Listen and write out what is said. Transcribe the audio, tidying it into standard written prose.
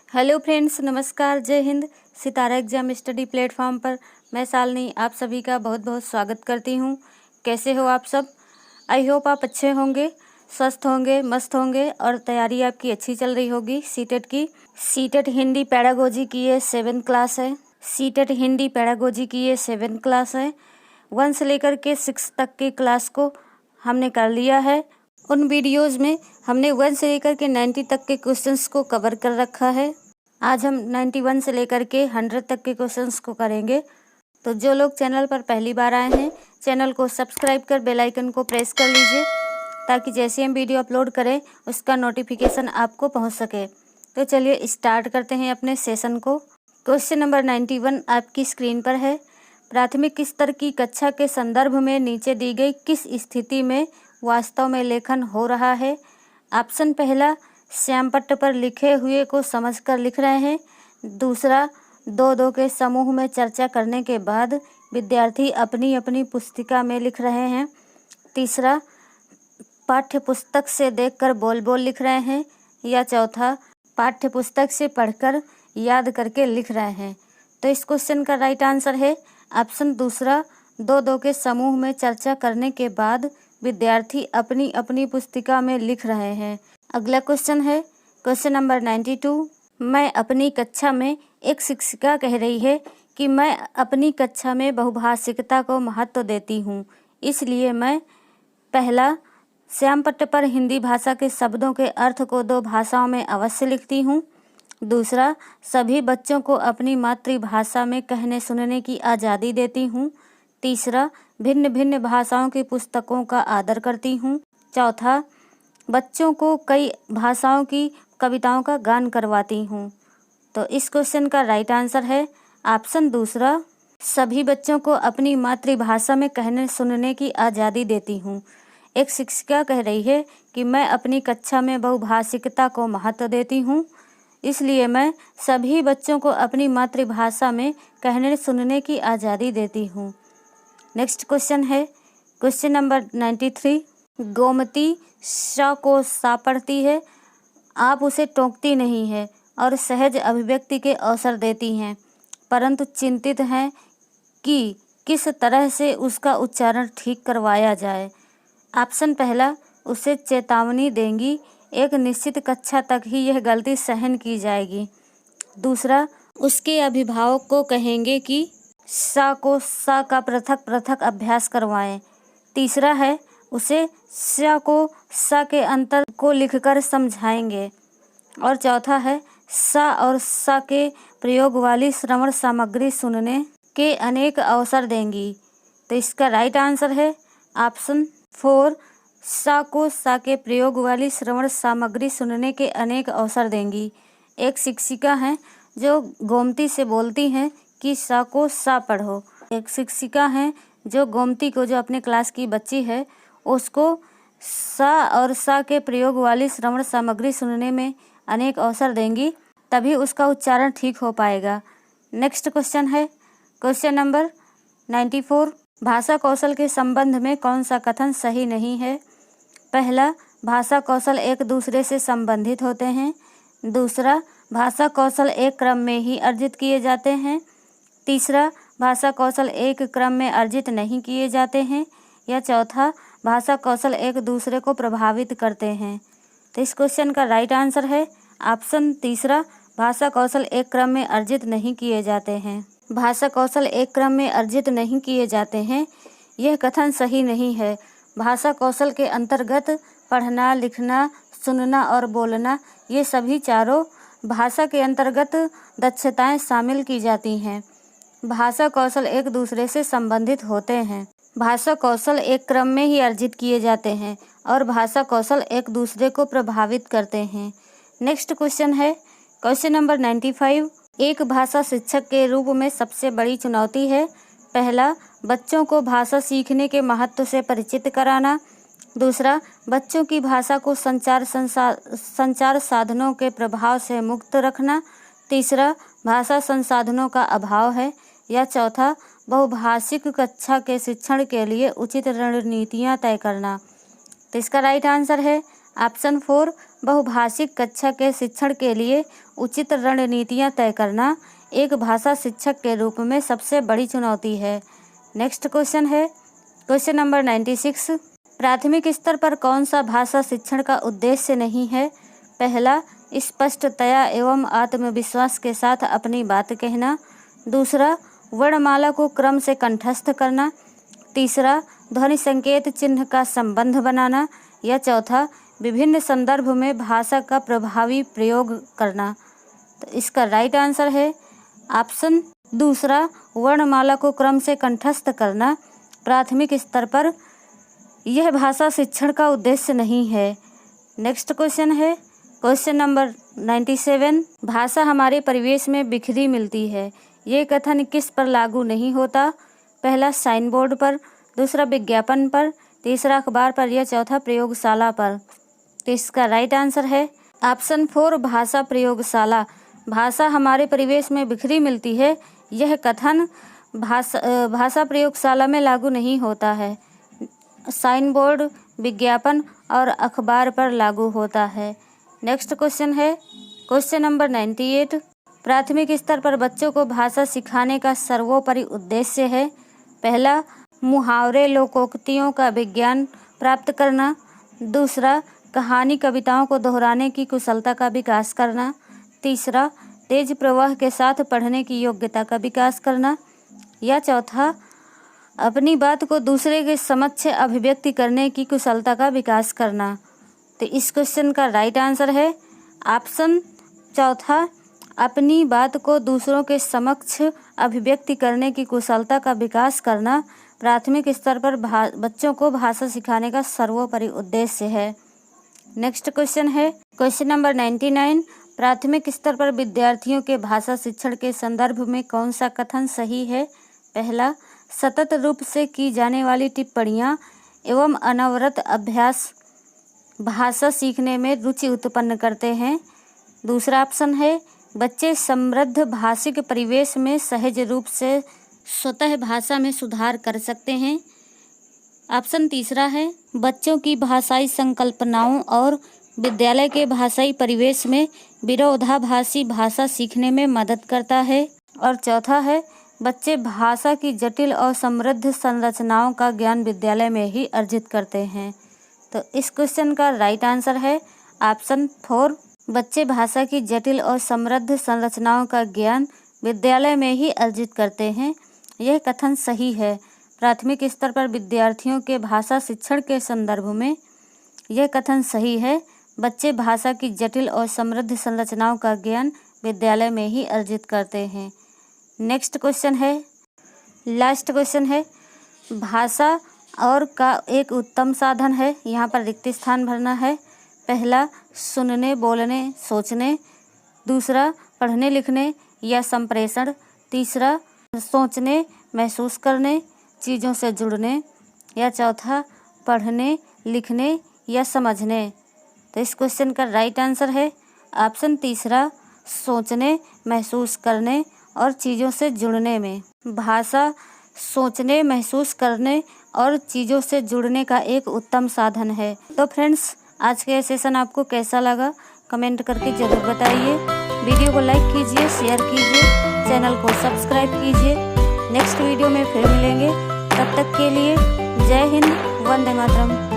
Hello friends, नमस्कार, जय हिंद। सितारा exam study platform पर मैं शालिनी आप सभी का बहुत बहुत स्वागत करती हूँ। कैसे हो आप सब? आई होप आप अच्छे होंगे, स्वस्थ होंगे, मस्त होंगे और तैयारी आपकी अच्छी चल रही होगी सीटेट की। सीटेट हिंदी पैडागोजी की ये 7th क्लास है। सीटेट हिंदी पैडागोजी की ये 7th क्लास है। 1 से लेकर के 6 तक की क्लास को हमने कर लिया है। उन वीडियोज़ में हमने 1 से लेकर के 90 तक के क्वेश्चंस को कवर कर रखा है। आज हम 91 से लेकर के 100 तक के क्वेश्चंस को करेंगे। तो जो लोग चैनल पर पहली बार आए हैं, चैनल को सब्सक्राइब कर बेल आइकन को प्रेस कर लीजिए ताकि जैसे हम वीडियो अपलोड करें उसका नोटिफिकेशन आपको पहुंच सके। तो चलिए स्टार्ट करते हैं अपने सेशन को। क्वेश्चन नंबर 91 आपकी स्क्रीन पर है। प्राथमिक स्तर की कक्षा के संदर्भ में नीचे दी गई किस स्थिति में वास्तव में लेखन हो रहा है? ऑप्शन पहला, श्यामपट्ट पर लिखे हुए को समझकर लिख रहे हैं। दूसरा, दो के समूह में चर्चा करने के बाद विद्यार्थी अपनी अपनी पुस्तिका में लिख रहे हैं। तीसरा, पाठ्य पुस्तक से देखकर बोल बोल लिख रहे हैं। या चौथा, पाठ्य पुस्तक से पढ़कर याद करके लिख रहे हैं। तो इस क्वेश्चन का राइट आंसर है ऑप्शन दूसरा, दो के समूह में चर्चा करने के बाद विद्यार्थी अपनी अपनी पुस्तिका में लिख रहे हैं। अगला क्वेश्चन है क्वेश्चन नंबर 92। मैं अपनी कक्षा में एक शिक्षिका कह रही है कि मैं अपनी कक्षा में बहुभाषिकता को महत्व देती हूँ, इसलिए मैं पहला, श्यामपट्ट पर हिंदी भाषा के शब्दों के अर्थ को 2 भाषाओं में अवश्य लिखती हूँ। दूसरा, सभी बच्चों को अपनी मातृभाषा में कहने सुनने की आज़ादी देती हूँ। तीसरा, भिन्न भिन्न भाषाओं की पुस्तकों का आदर करती हूँ। चौथा, बच्चों को कई भाषाओं की कविताओं का गान करवाती हूँ। तो इस क्वेश्चन का राइट आंसर है ऑप्शन दूसरा, सभी बच्चों को अपनी मातृभाषा में कहने सुनने की आज़ादी देती हूँ। एक शिक्षिका कह रही है कि मैं अपनी कक्षा में बहुभाषिकता को महत्व देती हूँ, इसलिए मैं सभी बच्चों को अपनी मातृभाषा में कहने सुनने की आज़ादी देती हूँ। नेक्स्ट क्वेश्चन है क्वेश्चन नंबर 93। गोमती श को सा पढ़ती है, आप उसे टोकती नहीं है और सहज अभिव्यक्ति के अवसर देती हैं, परंतु चिंतित हैं कि किस तरह से उसका उच्चारण ठीक करवाया जाए। ऑप्शन पहला, उसे चेतावनी देंगी, एक निश्चित कक्षा तक ही यह गलती सहन की जाएगी। दूसरा, उसके अभिभावक को कहेंगे कि सा को सा का पृथक पृथक अभ्यास करवाएं। तीसरा है, उसे सा को सा के अंतर को लिखकर समझाएंगे। और चौथा है, सा और सा के प्रयोग वाली श्रवण सामग्री सुनने के अनेक अवसर देंगी। तो इसका राइट आंसर है ऑप्शन 4, सा को सा के प्रयोग वाली श्रवण सामग्री सुनने के अनेक अवसर देंगी। एक शिक्षिका हैं जो गोमती से बोलती हैं कि सा को सा पढ़ो। एक शिक्षिका हैं जो गोमती को, जो अपने क्लास की बच्ची है, उसको सा और सा के प्रयोग वाली श्रवण सामग्री सुनने में अनेक अवसर देंगी, तभी उसका उच्चारण ठीक हो पाएगा। नेक्स्ट क्वेश्चन है क्वेश्चन नंबर 94। भाषा कौशल के संबंध में कौन सा कथन सही नहीं है? पहला, भाषा कौशल एक दूसरे से संबंधित होते हैं। दूसरा, भाषा कौशल एक क्रम में ही अर्जित किए जाते हैं। तीसरा, भाषा कौशल एक क्रम में अर्जित नहीं किए जाते हैं। या चौथा, भाषा कौशल एक दूसरे को प्रभावित करते हैं। तो इस क्वेश्चन का राइट आंसर है ऑप्शन तीसरा, भाषा कौशल एक क्रम में अर्जित नहीं किए जाते हैं। भाषा कौशल एक क्रम में अर्जित नहीं किए जाते हैं, यह कथन सही नहीं है। भाषा कौशल के अंतर्गत पढ़ना, लिखना, सुनना और बोलना, ये सभी चारों भाषा के अंतर्गत दक्षताएं शामिल की जाती हैं। भाषा कौशल एक दूसरे से संबंधित होते हैं। भाषा कौशल एक क्रम में ही अर्जित किए जाते हैं और भाषा कौशल एक दूसरे को प्रभावित करते हैं। नेक्स्ट क्वेश्चन है क्वेश्चन नंबर 95। एक भाषा शिक्षक के रूप में सबसे बड़ी चुनौती है। पहला, बच्चों को भाषा सीखने के महत्व से परिचित कराना। दूसरा, बच्चों की भाषा को संचार साधनों के प्रभाव से मुक्त रखना। तीसरा, भाषा संसाधनों का अभाव है। या चौथा, बहुभाषिक कक्षा के शिक्षण के लिए उचित रणनीतियाँ तय करना। तो इसका राइट आंसर है ऑप्शन 4, बहुभाषिक कक्षा के शिक्षण के लिए उचित रणनीतियाँ तय करना एक भाषा शिक्षक के रूप में सबसे बड़ी चुनौती है। नेक्स्ट क्वेश्चन है क्वेश्चन नंबर 96। प्राथमिक स्तर पर कौन सा भाषा शिक्षण का उद्देश्य नहीं है? पहला, स्पष्टतया एवं आत्मविश्वास के साथ अपनी बात कहना। दूसरा, वर्णमाला को क्रम से कंठस्थ करना। तीसरा, ध्वनि संकेत चिन्ह का संबंध बनाना। या चौथा, विभिन्न संदर्भ में भाषा का प्रभावी प्रयोग करना। तो इसका राइट आंसर है ऑप्शन दूसरा, वर्णमाला को क्रम से कंठस्थ करना प्राथमिक स्तर पर यह भाषा शिक्षण का उद्देश्य नहीं है। नेक्स्ट क्वेश्चन है क्वेश्चन नंबर 97। भाषा हमारे परिवेश में बिखरी मिलती है, ये कथन किस पर लागू नहीं होता? पहला, साइन बोर्ड पर। दूसरा, विज्ञापन पर। तीसरा, अखबार पर। या चौथा, प्रयोगशाला पर। तो इसका राइट आंसर है ऑप्शन 4, भाषा प्रयोगशाला। भाषा हमारे परिवेश में बिखरी मिलती है, यह कथन भाषा प्रयोगशाला में लागू नहीं होता है। साइन बोर्ड, विज्ञापन और अखबार पर लागू होता है। नेक्स्ट क्वेश्चन है क्वेश्चन नंबर 98। प्राथमिक स्तर पर बच्चों को भाषा सिखाने का सर्वोपरि उद्देश्य है। पहला, मुहावरे लोकोक्तियों का विज्ञान प्राप्त करना। दूसरा, कहानी कविताओं को दोहराने की कुशलता का विकास करना। तीसरा, तेज प्रवाह के साथ पढ़ने की योग्यता का विकास करना। या चौथा, अपनी बात को दूसरे के समक्ष अभिव्यक्ति करने की कुशलता का विकास करना। तो इस क्वेश्चन का राइट आंसर है ऑप्शन चौथा, अपनी बात को दूसरों के समक्ष अभिव्यक्ति करने की कुशलता का विकास करना प्राथमिक स्तर पर बच्चों को भाषा सिखाने का सर्वोपरि उद्देश्य है। नेक्स्ट क्वेश्चन है क्वेश्चन नंबर 99। प्राथमिक स्तर पर विद्यार्थियों के भाषा शिक्षण के संदर्भ में कौन सा कथन सही है? पहला, सतत रूप से की जाने वाली टिप्पणियाँ एवं अनवरत अभ्यास भाषा सीखने में रुचि उत्पन्न करते हैं। दूसरा ऑप्शन है, बच्चे समृद्ध भाषिक परिवेश में सहज रूप से स्वतः भाषा में सुधार कर सकते हैं। ऑप्शन तीसरा है, बच्चों की भाषाई संकल्पनाओं और विद्यालय के भाषाई परिवेश में विरोधाभासी भाषा सीखने में मदद करता है। और चौथा है, बच्चे भाषा की जटिल और समृद्ध संरचनाओं का ज्ञान विद्यालय में ही अर्जित करते हैं। तो इस क्वेश्चन का राइट आंसर है ऑप्शन 4, बच्चे भाषा की जटिल और समृद्ध संरचनाओं का ज्ञान विद्यालय में ही अर्जित करते हैं। यह कथन सही है। प्राथमिक स्तर पर विद्यार्थियों के भाषा शिक्षण के संदर्भ में यह कथन सही है, बच्चे भाषा की जटिल और समृद्ध संरचनाओं का ज्ञान विद्यालय में ही अर्जित करते हैं। नेक्स्ट क्वेश्चन है, लास्ट क्वेश्चन है, भाषा और का एक उत्तम साधन है। यहाँ पर रिक्त स्थान भरना है। पहला, सुनने, बोलने, सोचने। दूसरा, पढ़ने लिखने या संप्रेषण। तीसरा, सोचने, महसूस करने, चीज़ों से जुड़ने। या चौथा, पढ़ने, लिखने या समझने। तो इस क्वेश्चन का राइट आंसर है ऑप्शन तीसरा, सोचने, महसूस करने और चीज़ों से जुड़ने में। भाषा सोचने, महसूस करने और चीज़ों से जुड़ने का एक उत्तम साधन है। तो फ्रेंड्स, आज का ये सेशन आपको कैसा लगा कमेंट करके ज़रूर बताइए। वीडियो को लाइक कीजिए, शेयर कीजिए, चैनल को सब्सक्राइब कीजिए। नेक्स्ट वीडियो में फिर मिलेंगे, तब तक के लिए जय हिंद, वंदे मातरम।